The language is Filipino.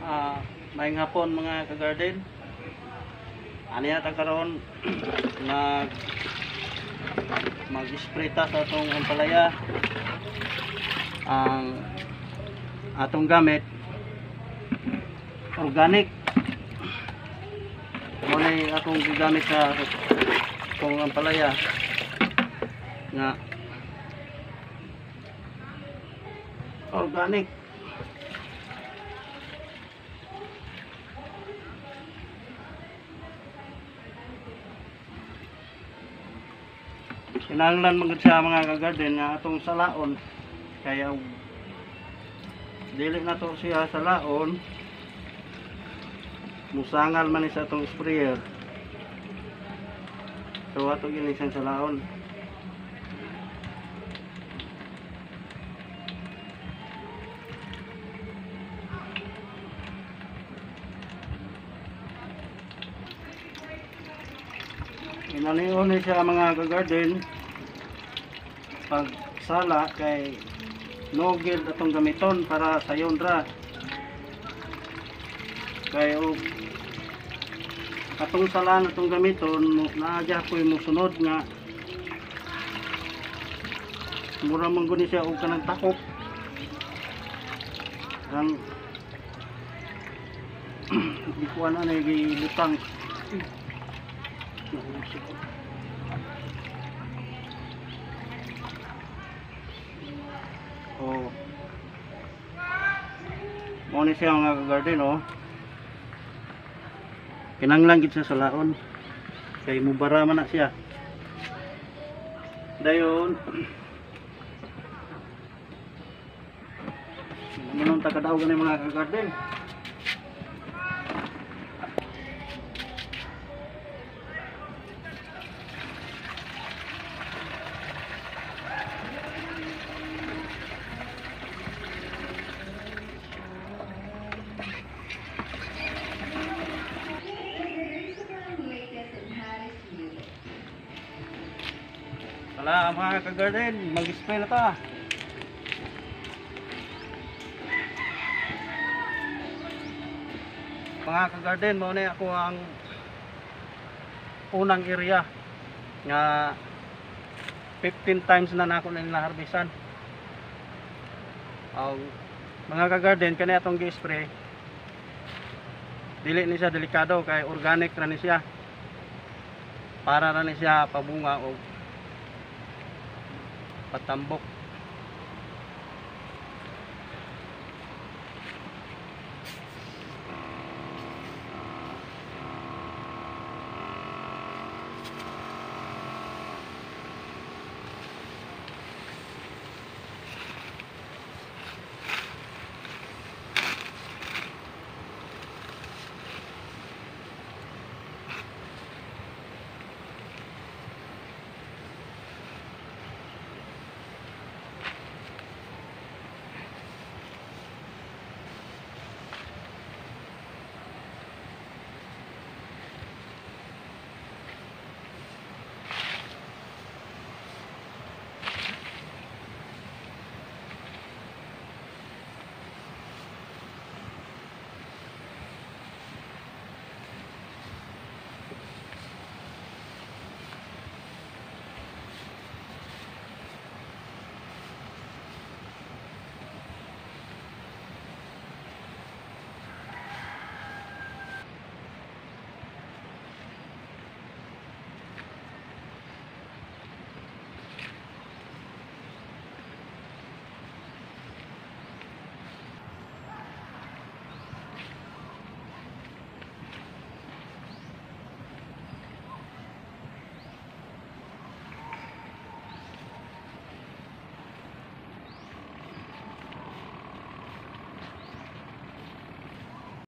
Maayong hapon mga ka-garden. Ano yata karon mag-spray ta sa atong ampalaya. Ang atong gamit organic. Muna atong gigamit sa atong ampalaya nga organic. Kinahanglan magud sa mga ka-garden nga atong salaon, kaya dili na to siya salaon, musangal man ni sa atong sprayer, so ato gini siyang salaon. Inanion ni siya mga ka-garden pag sala kay nogil atong gamiton para sayon ra, kay og atong salaan atong gamiton naadya ko'y musunod nga mura man guni siya og kanang takop ang di ko ana na gilutang. Oh, mo ni siya mga ka-garden, oh. Kinanglang gid sa salaon kay mubara man na siya dayon. Manong takadaw gani mga ka-garden. Wala mga ka-garden, mag-spray na ta. Mga ka-garden, mao na ako ang unang area nga 15 times na nako na harbisan. Mga ka-garden, kani atong gi-spray dili ni siya delikado kay organic ra ni siya, para ra ni siya pabunga o patambok.